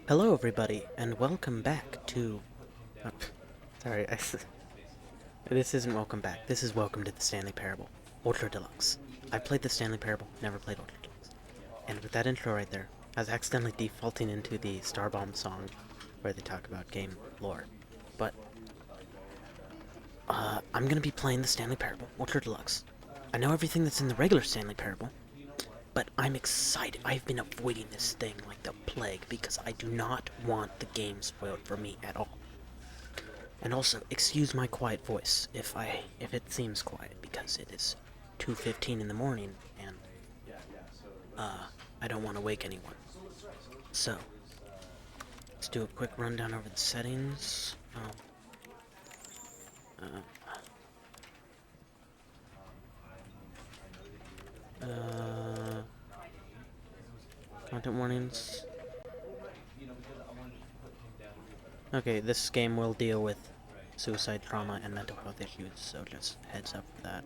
Hello, everybody, and welcome back to. Oh, sorry, this isn't welcome back. This is welcome to the Stanley Parable, Ultra Deluxe. I played the Stanley Parable, never played Ultra Deluxe. And with that intro right there, I was accidentally defaulting into the Starbomb song, where they talk about game lore. But I'm gonna be playing the Stanley Parable, Ultra Deluxe. I know everything that's in the regular Stanley Parable, but I'm excited. I've been avoiding this thing like the plague because I do not want the game spoiled for me at all. And also, excuse my quiet voice if it seems quiet because it is 2:15 in the morning and I don't want to wake anyone. So, let's do a quick rundown over the settings. Content warnings. Okay, this game will deal with suicide, trauma, and mental health issues, so just heads up for that.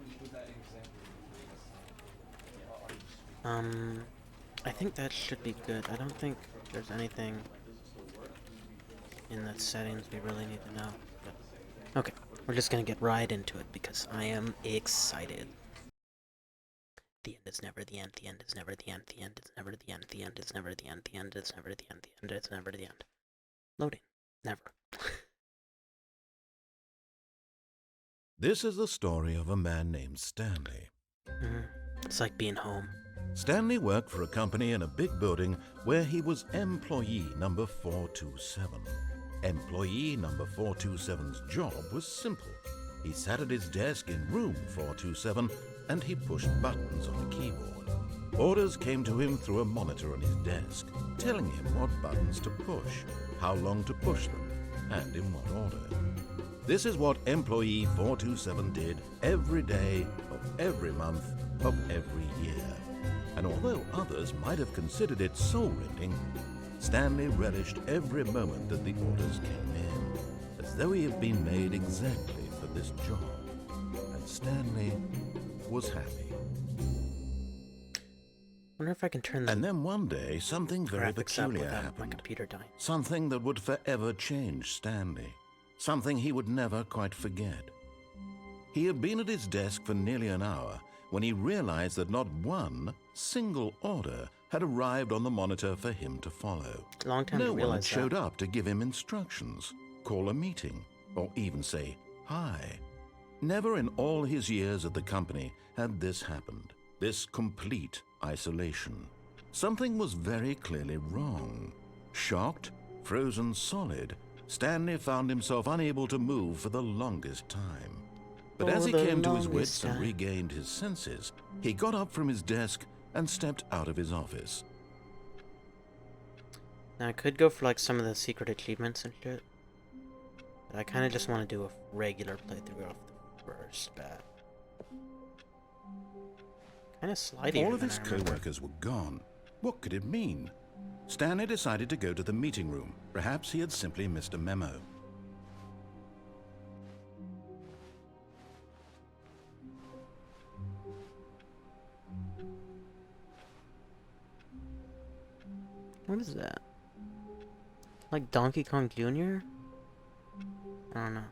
I think that should be good. I don't think there's anything in the settings we really need to know. But, okay, we're just gonna get right into it because I am excited. The end is never the end, the end is never the end, the end is never the end, the end is never the end, the end is never the end, the end is never the end. Loading. Never. This is the story of a man named Stanley. It's like being home. Stanley worked for a company in a big building where he was employee number 427. Employee number 427's job was simple. He sat at his desk in room 427 and he pushed buttons on a keyboard. Orders came to him through a monitor on his desk, telling him what buttons to push, how long to push them, and in what order. This is what employee 427 did every day of every month of every year. And although others might have considered it soul-rending, Stanley relished every moment that the orders came in, as though he had been made exactly for this job. And Stanley was happy. Wonder if I can turn the And then one day, something very graphics up peculiar without my happened. computer dying. Something that would forever change Stanley. Something he would never quite forget. He had been at his desk for nearly an hour when he realized that not one single order had arrived on the monitor for him to follow. Long time No to one had realize showed that. up to give him instructions, call a meeting, or even say hi. Never in all his years at the company had this happened, this complete isolation. Something was very clearly wrong. Shocked, frozen solid, Stanley found himself unable to move for the longest time. But as he came to his wits and regained his senses, he got up from his desk and stepped out of his office. Now I could go for like some of the secret achievements and shit, but I kind of just want to do a regular playthrough of the first bat. Kind of slidey. All of his co-workers were gone. What could it mean? Stanley decided to go to the meeting room. Perhaps he had simply missed a memo. What is that? Like Donkey Kong Jr.? I don't know.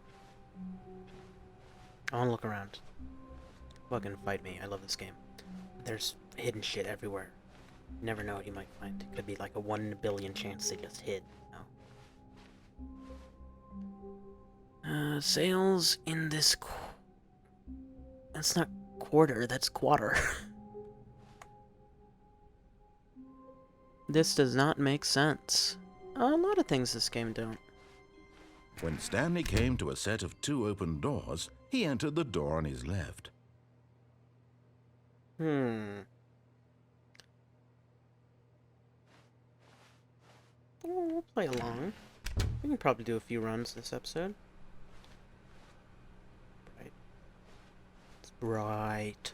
I want to look around. Fucking fight me. I love this game. There's hidden shit everywhere. You never know what you might find. It could be like a 1 in a billion chance they just hid. No. Sales in this that's not quarter, that's quarter. This does not make sense. A lot of things this game don't. When Stanley came to a set of 2 open doors, he entered the door on his left. We'll play along. We can probably do a few runs this episode. Right. It's bright.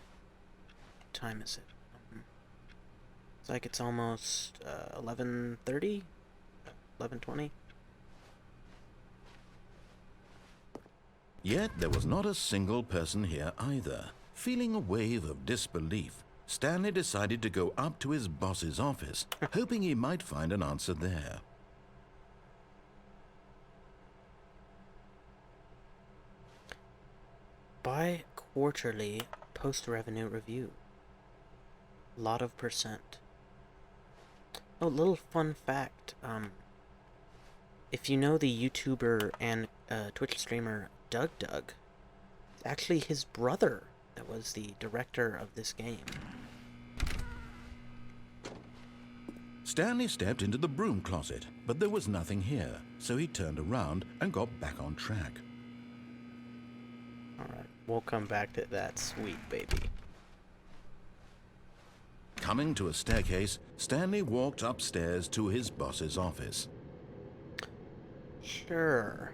What time is it? It's like it's almost 11:30? 11:20? Yet there was not a single person here either. Feeling a wave of disbelief, Stanley decided to go up to his boss's office, hoping he might find an answer there. Bi-quarterly post-revenue review. Lot of percent. Oh, little fun fact. If you know the YouTuber and Twitch streamer Doug, it's actually his brother that was the director of this game. Stanley stepped into the broom closet, but there was nothing here, so he turned around and got back on track. Alright, we'll come back to that sweet baby. Coming to a staircase, Stanley walked upstairs to his boss's office. Sure.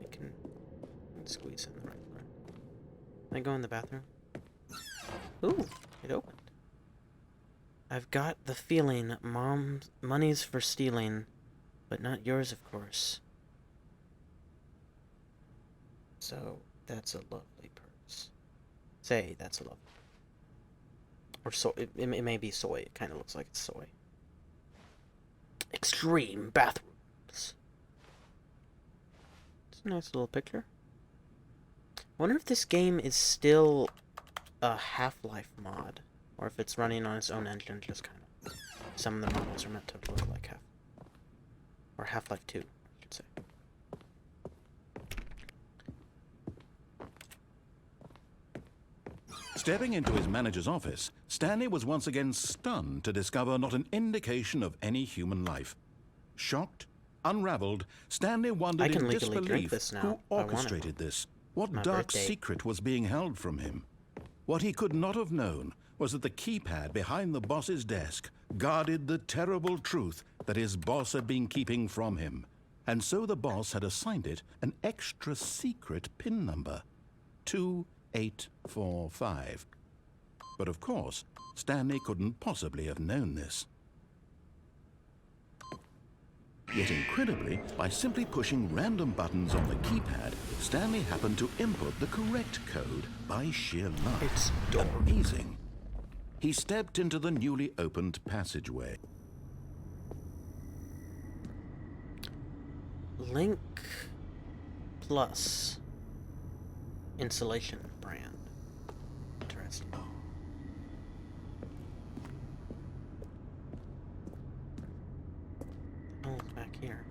I can squeeze in the right way. Can I go in the bathroom? Ooh, it opened. I've got the feeling Mom's money's for stealing, but not yours, of course. So, that's a lovely purse. Say, that's a lovely. Or so, it may be soy. It kind of looks like it's soy. Extreme bathrooms. It's a nice little picture. Wonder if this game is still a Half-Life mod, or if it's running on its own engine. Just kind of, some of the models are meant to look like Half-Life 2, I should say. Stepping into his manager's office, Stanley was once again stunned to discover not an indication of any human life. Shocked, unraveled, Stanley wondered in disbelief who orchestrated this. What dark secret was being held from him? What he could not have known was that the keypad behind the boss's desk guarded the terrible truth that his boss had been keeping from him. And so the boss had assigned it an extra secret PIN number. 2845. But of course, Stanley couldn't possibly have known this. Yet incredibly, by simply pushing random buttons on the keypad, Stanley happened to input the correct code by sheer luck. It's amazing. He stepped into the newly opened passageway. Link Plus insulation brand. Interesting. Oh, back here.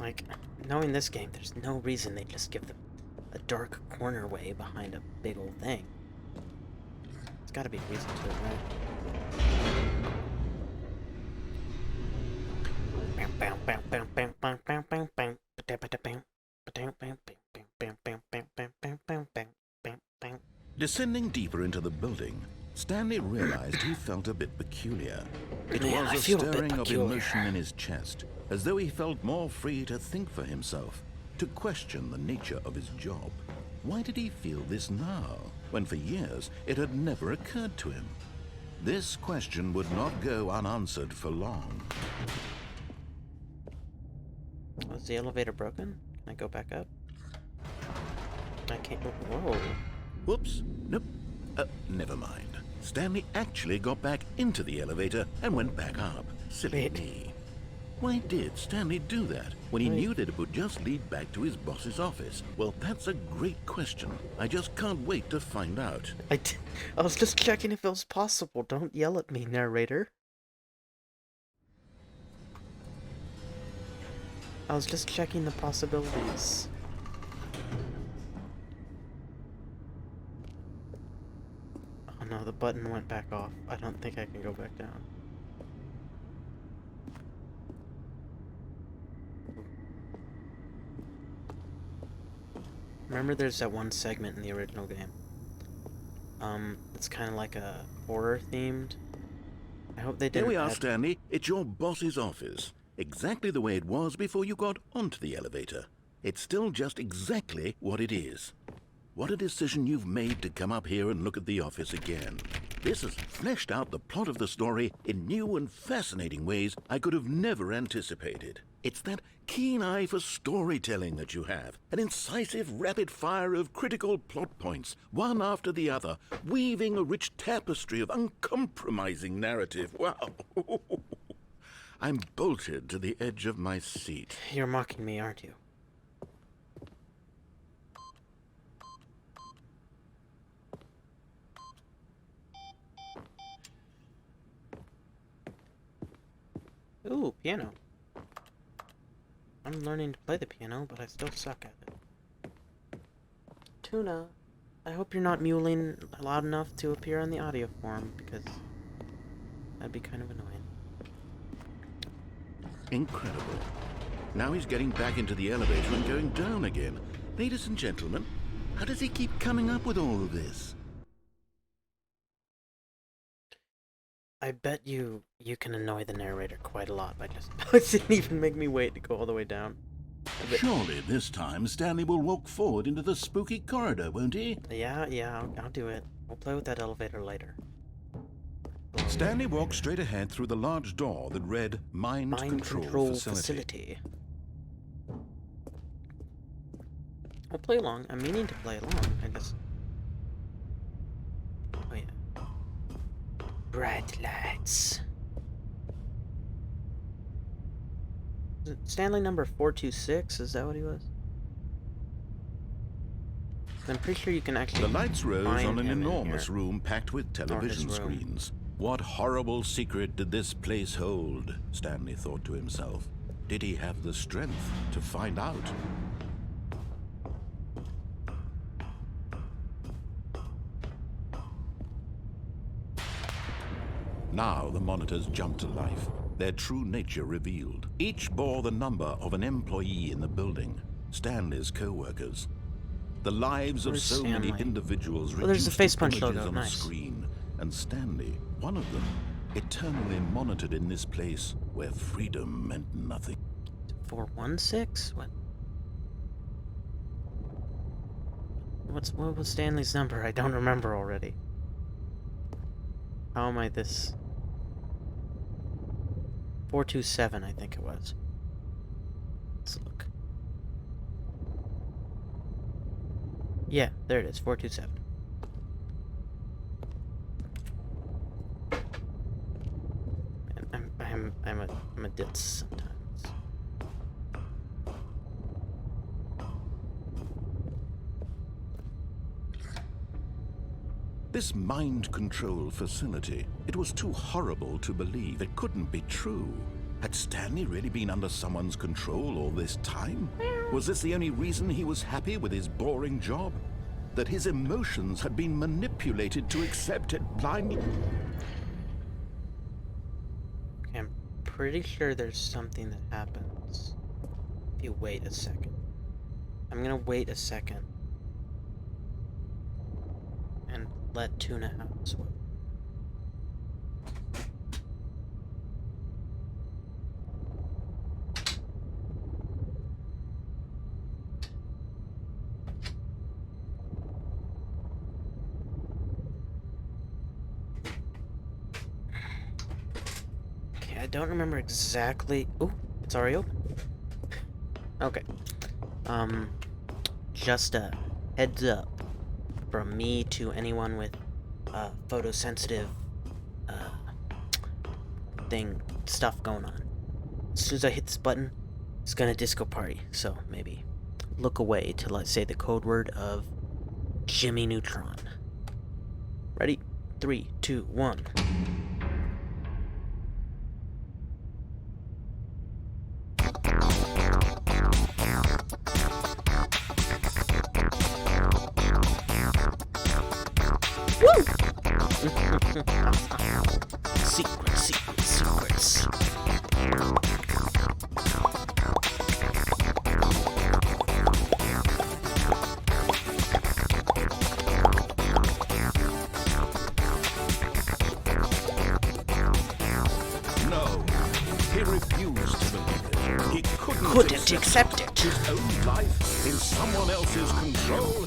Like, knowing this game, there's no reason they just give them a dark corner way behind a big old thing. There's gotta be a reason to it, right? Descending deeper into the building, Stanley realized he felt a bit peculiar. It was a stirring of emotion in his chest, as though he felt more free to think for himself, to question the nature of his job. Why did he feel this now, when for years it had never occurred to him? This question would not go unanswered for long. Was the elevator broken? Can I go back up? I can't. Whoa. Whoops. Nope. Never mind. Stanley actually got back into the elevator and went back up. Silly me. Why did Stanley do that when he knew that it would just lead back to his boss's office? Well, that's a great question. I just can't wait to find out. I was just checking if it was possible. Don't yell at me, narrator. I was just checking the possibilities. Oh no, the button went back off. I don't think I can go back down. Remember there's that one segment in the original game? It's kind of like a horror themed. I hope they did. Here we are, Stanley. It's your boss's office. Exactly the way it was before you got onto the elevator. It's still just exactly what it is. What a decision you've made to come up here and look at the office again. This has fleshed out the plot of the story in new and fascinating ways I could have never anticipated. It's that keen eye for storytelling that you have, an incisive rapid fire of critical plot points, one after the other, weaving a rich tapestry of uncompromising narrative. Wow! I'm bolted to the edge of my seat. You're mocking me, aren't you? Ooh, piano. I'm learning to play the piano, but I still suck at it. Tuna, I hope you're not mewling loud enough to appear on the audio form, because that'd be kind of annoying. Incredible. Now he's getting back into the elevator and going down again. Ladies and gentlemen, how does he keep coming up with all of this? I bet you can annoy the narrator quite a lot by just... It didn't even make me wait to go all the way down. Surely this time Stanley will walk forward into the spooky corridor, won't he? Yeah, I'll do it. We'll play with that elevator later. Stanley walked straight ahead through the large door that read Mind Control Facility. I'll play along. I'm meaning to play along. I just... Oh yeah. Bright lights. Is it Stanley number 426? Is that what he was? I'm pretty sure you can actually... The lights rose on an him enormous room packed with television screens. What horrible secret did this place hold? Stanley thought to himself. Did he have the strength to find out? Now the monitors jumped to life, their true nature revealed. Each bore the number of an employee in the building, Stanley's co-workers. The lives of so many individuals there's the face punch images logo. on Nice. a screen, and Stanley, one of them, eternally monitored in this place where freedom meant nothing. 416? What was Stanley's number? I don't remember already. How am I this? 427, I think it was. Let's look. Yeah, there it is, 427. I'm a ditz sometimes. This mind control facility, it was too horrible to believe. It couldn't be true. Had Stanley really been under someone's control all this time? Was this the only reason he was happy with his boring job? That his emotions had been manipulated to accept it blindly? Okay, I'm pretty sure there's something that happens if you wait a second. I'm gonna wait a second and let Tuna out as well. Okay, I don't remember exactly. Oh, it's already open. Okay. Just a heads up from me to anyone with photosensitive stuff going on. As soon as I hit this button, it's gonna disco party. So maybe look away till I say the code word of Jimmy Neutron. Ready? 3, 2, 1. Secrets. No, he refused to believe it. He Couldn't accept it. His own life in someone else's control?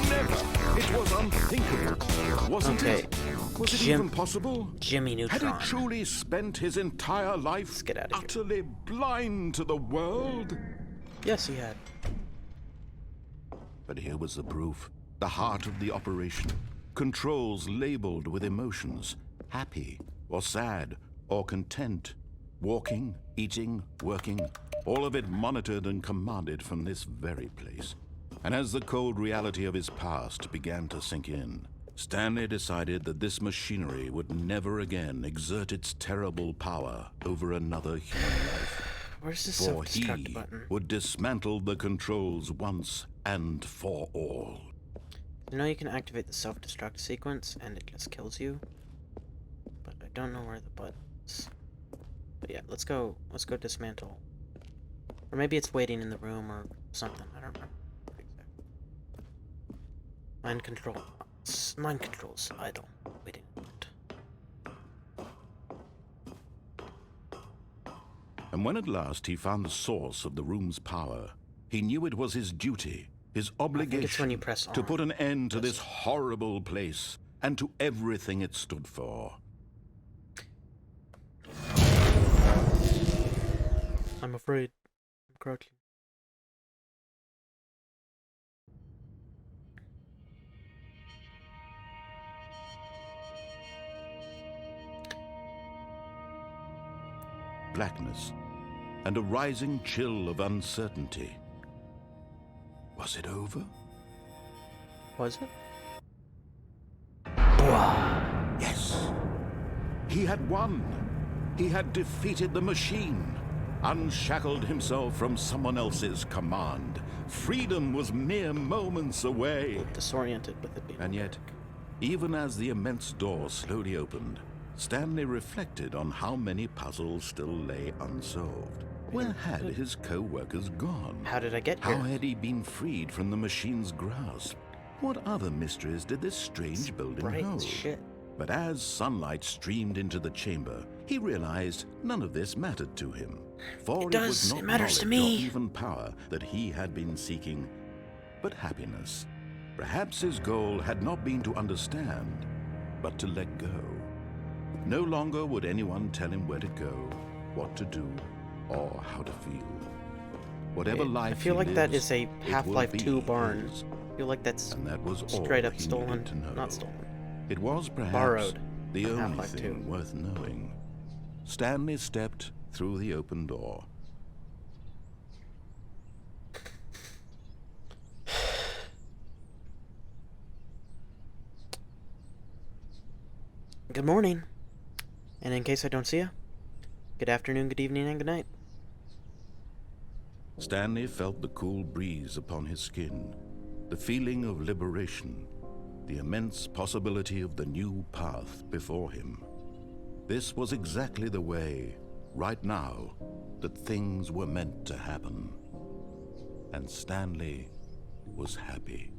Never. It was unthinkable. Wasn't it? Was it even possible? Jimmy Neutron. Had he truly spent his entire life Let's get out of here. utterly blind to the world? Yes, he had. But here was the proof. The heart of the operation. Controls labeled with emotions. Happy, or sad, or content. Walking, eating, working. All of it monitored and commanded from this very place. And as the cold reality of his past began to sink in, Stanley decided that this machinery would never again exert its terrible power over another human life. Where's this For self-destruct he button? would dismantle the controls once and for all. You know you can activate the self-destruct sequence and it just kills you. But I don't know where the button is. But yeah, let's go dismantle. Or maybe it's waiting in the room or something, I don't know. Mind control. Mind controls idle. Waiting. And when at last he found the source of the room's power, he knew it was his duty, his obligation, you press to on. put an end to this horrible place and to everything it stood for. I'm afraid. I'm crouching. Blackness and a rising chill of uncertainty. Was it over? Was it? Yes. He had won. He had defeated the machine, unshackled himself from someone else's command. Freedom was mere moments away. Disoriented with it being And yet, even as the immense door slowly opened, Stanley reflected on how many puzzles still lay unsolved. Where had his co-workers gone? How did I get How here? had he been freed from the machine's grasp? What other mysteries did this strange building Bright hold? as shit. But as sunlight streamed into the chamber, he realized none of this mattered to him. For It was does. not It matters to knowledge me. or even power that he had been seeking, but happiness. Perhaps his goal had not been to understand, but to let go. No longer would anyone tell him where to go, what to do, or how to feel. Whatever life I feel he like that lives, is a it will Half-Life be 2 barn. his. I feel like that's And that was all straight up he stolen. needed to know. Not stolen. It was perhaps Borrowed the from only Half-Life thing 2. worth knowing. Stanley stepped through the open door. Good morning. And in case I don't see you, good afternoon, good evening, and good night. Stanley felt the cool breeze upon his skin, the feeling of liberation, the immense possibility of the new path before him. This was exactly the way, right now, that things were meant to happen. And Stanley was happy.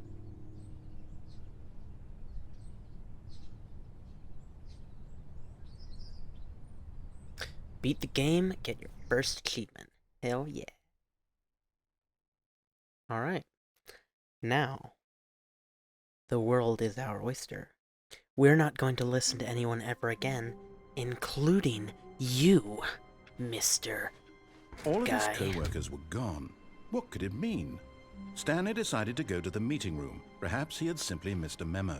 Beat the game, get your first achievement. Hell yeah. Alright. Now, the world is our oyster. We're not going to listen to anyone ever again, including you, Mr. All of his Guy. co-workers were gone. What could it mean? Stanley decided to go to the meeting room. Perhaps he had simply missed a memo.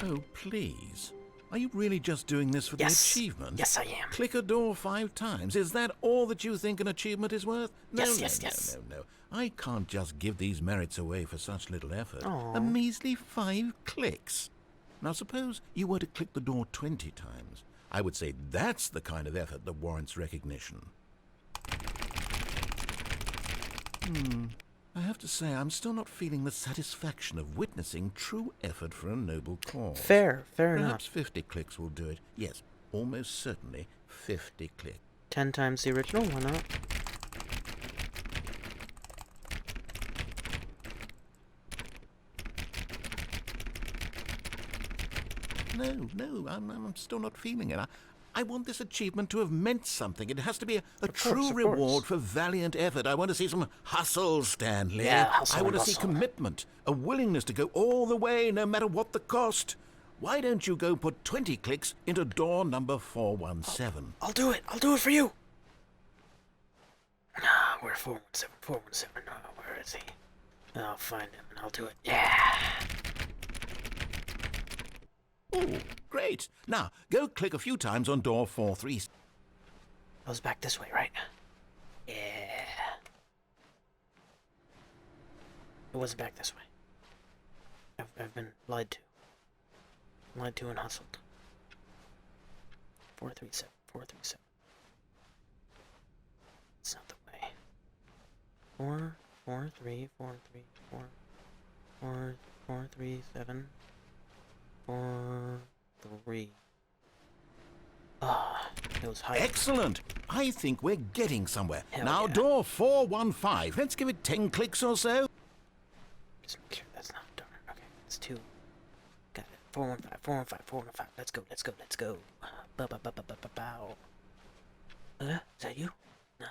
Oh, please. Are you really just doing this for the achievement? Yes, I am. Click a door 5 times. Is that all that you think an achievement is worth? No, Yes. No. I can't just give these merits away for such little effort. Aw. A measly 5 clicks. Now suppose you were to click the door 20 times. I would say that's the kind of effort that warrants recognition. I have to say, I'm still not feeling the satisfaction of witnessing true effort for a noble cause. Fair Perhaps enough. 50 clicks will do it. Yes, almost certainly 50 clicks. 10 times the original, why not? No, I'm still not feeling it. I want this achievement to have meant something. It has to be a Of true course, of reward course. for valiant effort. I want to see some hustle, Stanley. Yeah, hustle I want and to see bustle. commitment, a willingness to go all the way, no matter what the cost. Why don't you go put 20 clicks into door number 417? I'll do it for you! Ah, where 417? 417, where is he? I'll find him and I'll do it. Yeah! Oh, great. Now, go click a few times on door 43. Goes back this way, right? Yeah. It was back this way. I've been lied to. Lied to and hustled. 437, 437. It's not the way. 4, 4, 3, 4, 3, 4, 4, 4, 3, 7, 4, 3. Ah, it was high. Excellent! I think we're getting somewhere. Hell Now, yeah. door 415. Let's give it 10 clicks or so. Just make sure that's not darn. Okay, it's 2. Got it. 415, 415, 415. Let's go, let's go, let's go. Bow. Is that you? No.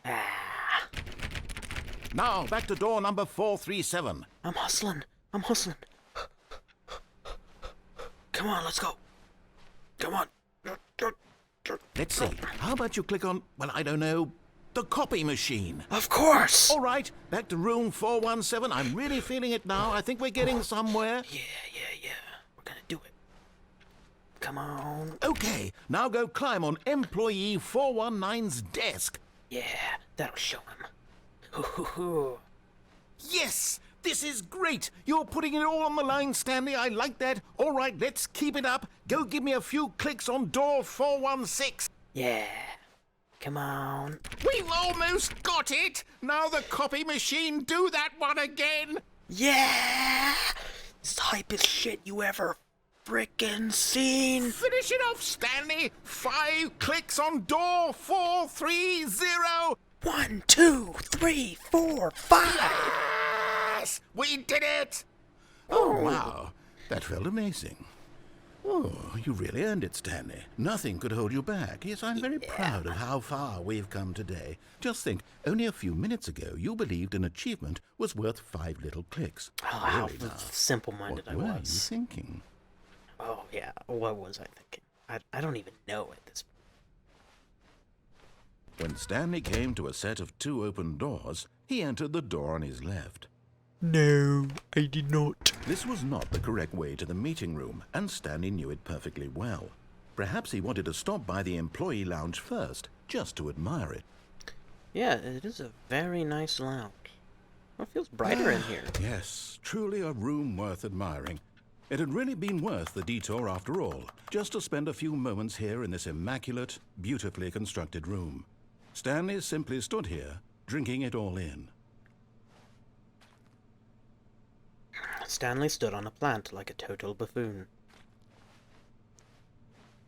Ah. Now, back to door number 437. I'm hustling. I'm hustling. Come on, let's go. Come on. Let's see. How about you click on, well, I don't know, the copy machine? Of course. All right, back to room 417. I'm really feeling it now. I think we're getting somewhere. Yeah. We're gonna do it. Come on. Okay, now go climb on employee 419's desk. Yeah, that'll show him. Yes! This is great! You're putting it all on the line, Stanley. I like that. All right, let's keep it up. Go give me a few clicks on door 416. Yeah. Come on. We've almost got it! Now the copy machine, do that one again! Yeah! It's the hypest shit you ever frickin' seen. Finish it off, Stanley! 5 clicks on door 430! 1, 2, 3, 4, 5. Yes! We did it! Oh, wow. That felt amazing. Oh, you really earned it, Stanley. Nothing could hold you back. Yes, I'm very proud of how far we've come today. Just think, only a few minutes ago, you believed an achievement was worth 5 little clicks. Oh, how Really now, simple-minded what I were you was. thinking? Oh, yeah. What was I thinking? I don't even know at this point. When Stanley came to a set of 2 open doors, he entered the door on his left. No, I did not. This was not the correct way to the meeting room, and Stanley knew it perfectly well. Perhaps he wanted to stop by the employee lounge first, just to admire it. Yeah, it is a very nice lounge. Well, it feels brighter in here. Yes, truly a room worth admiring. It had really been worth the detour after all, just to spend a few moments here in this immaculate, beautifully constructed room. Stanley simply stood here, drinking it all in. Stanley stood on a plant like a total buffoon.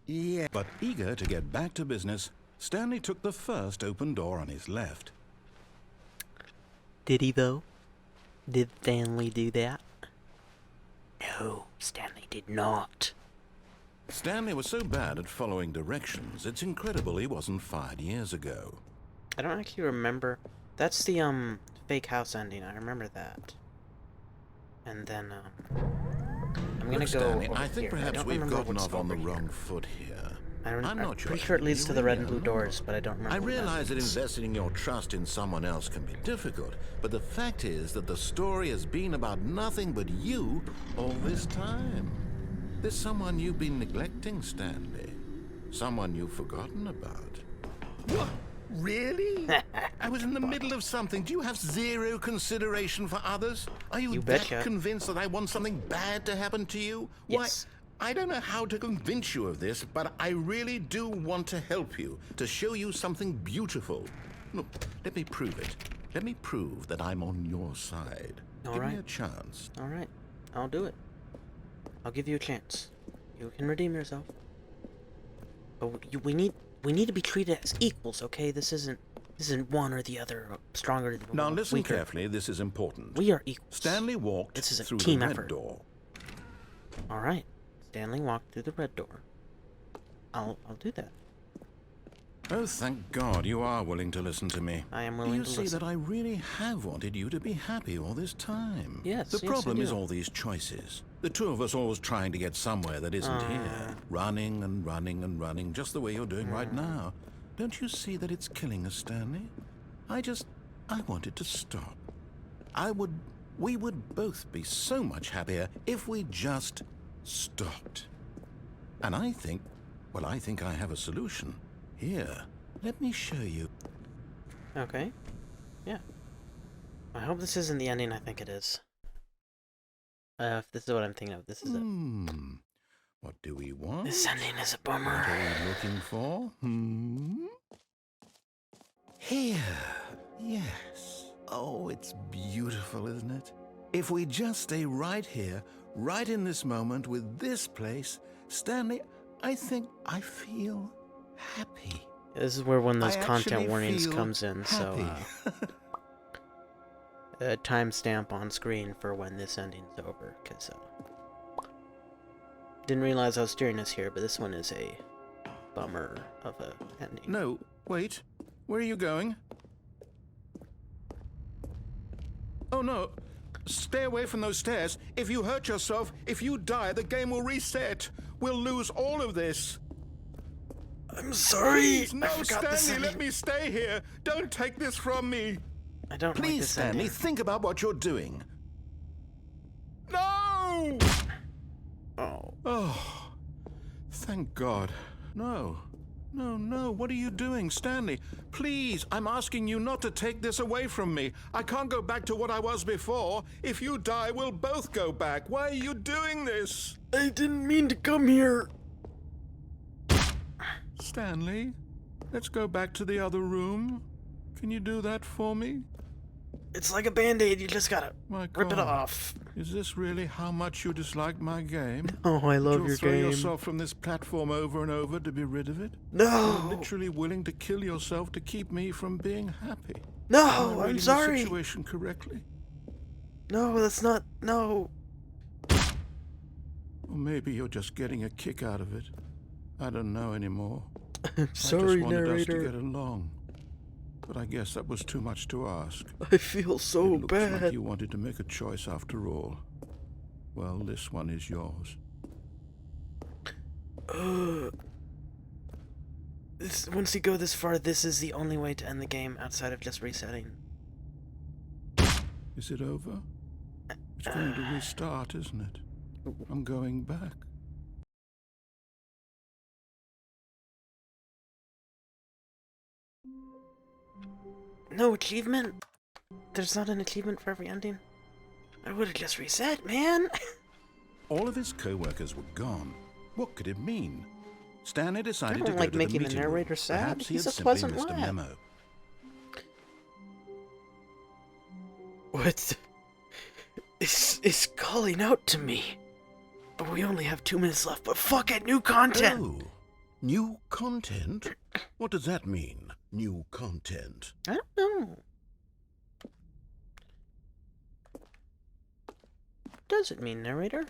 Yeah. But eager to get back to business, Stanley took the first open door on his left. Did he, though? Did Stanley do that? No, Stanley did not. Stanley was so bad at following directions, it's incredible he wasn't fired years ago. I don't actually remember. That's the, fake house ending. I remember that. And then, I'm gonna Look, go Stanley, over I think here. perhaps don't we've remember gotten what's off on the over here. wrong foot here. I'm not pretty sure. sure it leads to the red and blue Really doors, are. but I don't remember. I what realize that means. investing your trust in someone else can be difficult, but the fact is that the story has been about nothing but you all this time. There's someone you've been neglecting, Stanley. Someone you've forgotten about. What? Really? I was in the middle of something. Do you have zero consideration for others? Are you, You that betcha. convinced that I want something bad to happen to you? Yes. Why, I don't know how to convince you of this, but I really do want to help you, to show you something beautiful. Look, let me prove it. Let me prove that I'm on your side. All Give me right. a chance. All right, I'll do it. I'll give you a chance. You can redeem yourself. But we need to be treated as equals, okay? This isn't one or the other, stronger than Now listen weaker. carefully, this is important. We are equals. Stanley walked This is a through team the red effort. door. All right. Stanley walked through the red door. I'll do that. Oh, thank God you are willing to listen to me. I am Do willing you to see listen. that I really have wanted you to be happy all this time? Yes, The yes, I problem is do. all these choices. The two of us always trying to get somewhere that isn't here. Running and running and running, just the way you're doing right now. Don't you see that it's killing us, Stanley? I wanted to stop. We would both be so much happier if we just stopped. And I think I have a solution. Here, let me show you. Okay. Yeah. I hope this isn't the ending I think it is. If this is what I'm thinking of, this is it. What do we want? This ending is a What bummer. are we looking for? Here. Yes. Oh, it's beautiful, isn't it? If we just stay right here, right in this moment with this place, Stanley, I think I feel happy. This is where one of those I content actually warnings feel comes in, so happy. a timestamp on screen for when this ending's over, because didn't realize I was steering us here, but this one is a bummer of a ending. No, wait. Where are you going? Oh no. Stay away from those stairs. If you hurt yourself, if you die, the game will reset. We'll lose all of this. I'm sorry. Please, no, I forgot this Stanley, let ending. me stay here. Don't take this from me. I don't like Please, this Stanley, ending. think about what you're doing. No! Oh. Oh, thank God. No. No, no, what are you doing, Stanley? Please, I'm asking you not to take this away from me. I can't go back to what I was before. If you die, we'll both go back. Why are you doing this? I didn't mean to come here. Stanley, let's go back to the other room. Can you do that for me? It's like a band-aid, you just gotta My rip it God. off. Is this really how much you dislike my game? Oh, I love You'll your throw game. yourself from this platform over and over to be rid of it? No! You're literally willing to kill yourself to keep me from being happy. Am No, I I'm reading the sorry. situation correctly? No, that's not. No. Or maybe you're just getting a kick out of it. I don't know anymore. I'm I sorry, just wanted us to narrator. get along. But I guess that was too much to ask. I feel so It looks bad. like you wanted to make a choice after all. Well, this one is yours. Once you go this far, this is the only way to end the game outside of just resetting. Is it over? It's going to restart, isn't it? I'm going back. No achievement? There's not an achievement for every ending? I would've just reset, man! All of his co-workers were gone. What could it mean? Stanley decided I to don't go like to making the the meeting narrator room. sad. Perhaps he He's had a simply pleasant missed a lad. memo. What is calling out to me? But we only have 2 minutes left, but fuck it, new content! Oh, new content? What does that mean, new content? I don't know. What does it mean, narrator?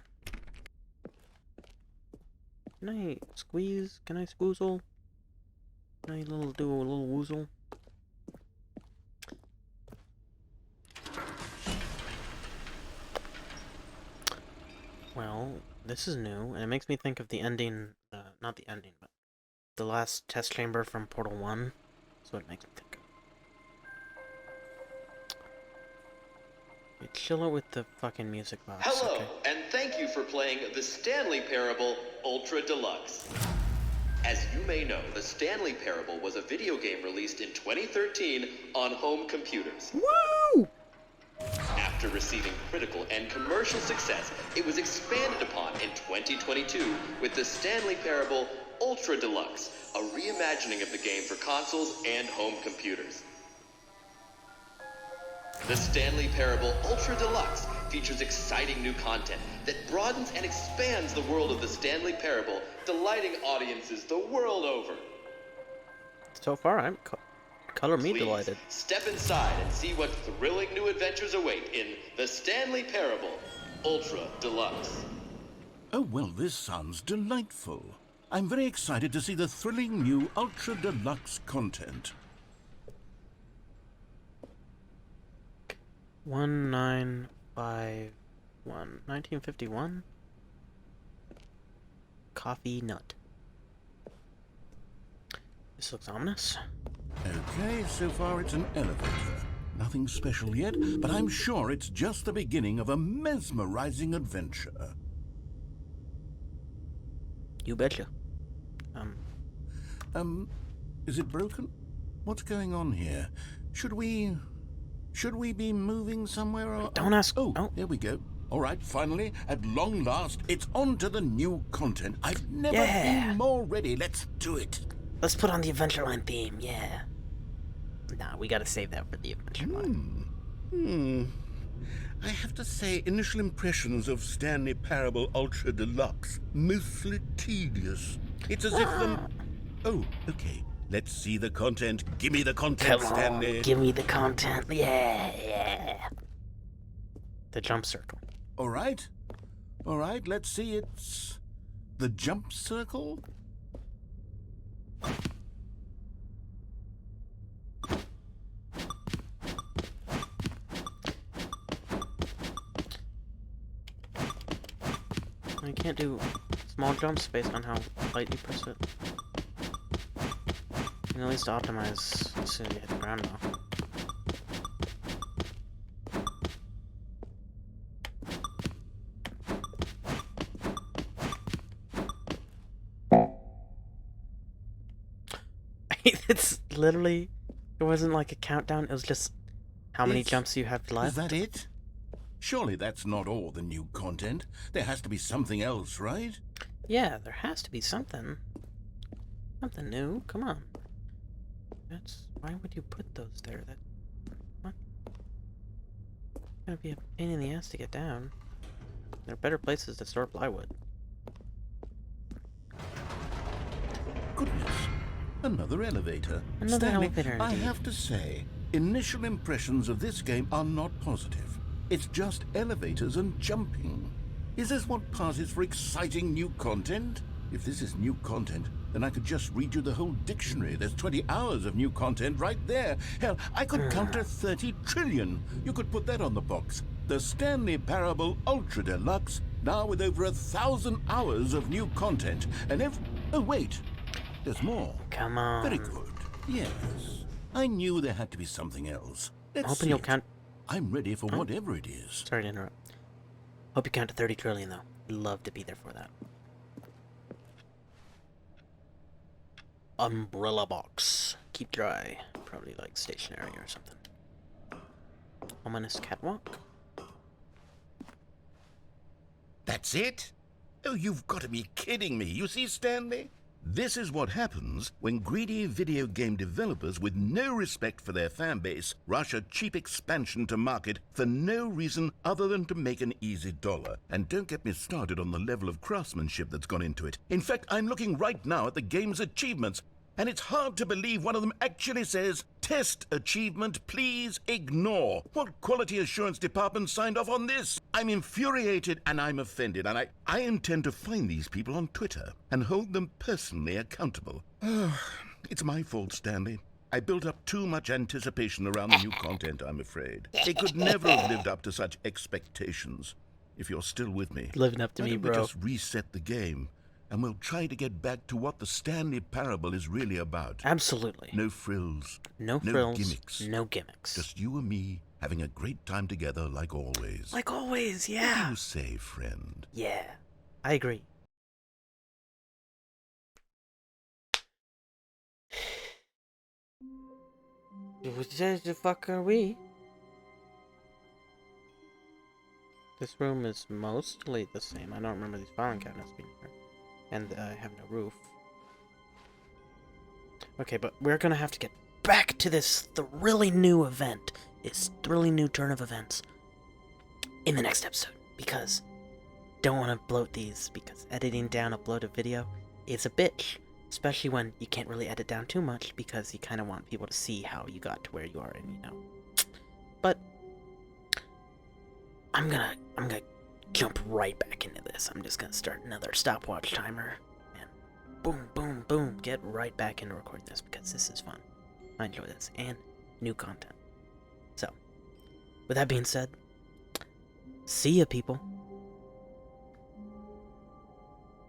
Can I squeeze? Can I squoozle? Can I do a little woozle? Well, this is new, and it makes me think of the ending, not the ending, but the last test chamber from Portal 1. That's what it makes me think of. You chill it with the fucking music box. Hello, Okay. and thank you for playing the Stanley Parable Ultra Deluxe. As you may know, the Stanley Parable was a video game released in 2013 on home computers. Woo! After receiving critical and commercial success, it was expanded upon in 2022 with the Stanley Parable Ultra Deluxe, a reimagining of the game for consoles and home computers. The Stanley Parable Ultra Deluxe features exciting new content that broadens and expands the world of the Stanley Parable, delighting audiences the world over. So far, I'm color me Please delighted. step inside and see what thrilling new adventures await in the Stanley Parable Ultra Deluxe. Oh, well, this sounds delightful. I'm very excited to see the thrilling new Ultra Deluxe content. 1951. Coffee nut. This looks ominous. Okay, so far it's an elevator. Nothing special yet, but I'm sure it's just the beginning of a mesmerizing adventure. You betcha. Is it broken? What's going on here? Should we be moving somewhere or... Don't ask- Oh, oh. there we go. All right, finally, at long last, it's on to the new content. I've never Yeah. been more ready. Let's do it. Let's put on the Adventure Line theme, yeah. Nah, we gotta save that for the Adventure Line. I have to say, initial impressions of Stanley Parable Ultra Deluxe, mostly tedious. It's as if them... Oh, okay. Let's see the content. Give me the content, Come Stanley. on, give me the content, yeah. The jump circle. All right, let's see. It's the jump circle. You can't do small jumps based on how light you press it. You can at least optimize as soon as you hit the ground though. It's literally, it wasn't like a countdown, it was just how many jumps you have left. Is that it? Surely that's not all the new content. There has to be something else, right? Yeah, there has to be something. Something new, come on. Why would you put those there? What? It's gonna be a pain in the ass to get down. There are better places to store plywood. Goodness. Another elevator. Another Stanley, elevator, I indeed. have to say, initial impressions of this game are not positive. It's just elevators and jumping. Is this what passes for exciting new content? If this is new content, then I could just read you the whole dictionary. There's 20 hours of new content right there. Hell, I could counter 30 trillion. You could put that on the box. The Stanley Parable Ultra Deluxe, now with over 1,000 hours of new content. And oh, wait. There's more. Come on. Very good. Yes. I knew there had to be something else. I'm Let's hoping see you'll it. count. I'm ready for whatever it is. Sorry to interrupt. Hope you count to 30 trillion though. I'd love to be there for that. Umbrella box. Keep dry. Probably like stationery or something. Ominous catwalk. That's it? Oh, you've got to be kidding me. You see, Stanley? This is what happens when greedy video game developers with no respect for their fan base rush a cheap expansion to market for no reason other than to make an easy dollar. And don't get me started on the level of craftsmanship that's gone into it. In fact, I'm looking right now at the game's achievements, and it's hard to believe one of them actually says, "Test achievement, please ignore." What quality assurance department signed off on this? I'm infuriated and I'm offended, and I intend to find these people on Twitter and hold them personally accountable. It's my fault, Stanley. I built up too much anticipation around the new content, I'm afraid. It could never have lived up to such expectations. If you're still with me, Living up to why me, don't we bro. just reset the game, and we'll try to get back to what the Stanley Parable is really about. Absolutely. No frills. No frills. gimmicks. No gimmicks. Just you and me having a great time together like always. Like always, What yeah. do you say, friend? Yeah. I agree. What the fuck are we? This room is mostly the same. I don't remember these filing cabinets being here. And I have no roof. Okay, but we're gonna have to get back to this thrilling new event. This thrilling new turn of events. In the next episode. Because don't want to bloat these. Because editing down a bloated video is a bitch. Especially when you can't really edit down too much. Because you kind of want people to see how you got to where you are. And you know. But I'm gonna jump right back into this. I'm just gonna start another stopwatch timer, and boom, boom, boom, get right back into recording this because this is fun. I enjoy this and new content. So, with that being said, see ya, people.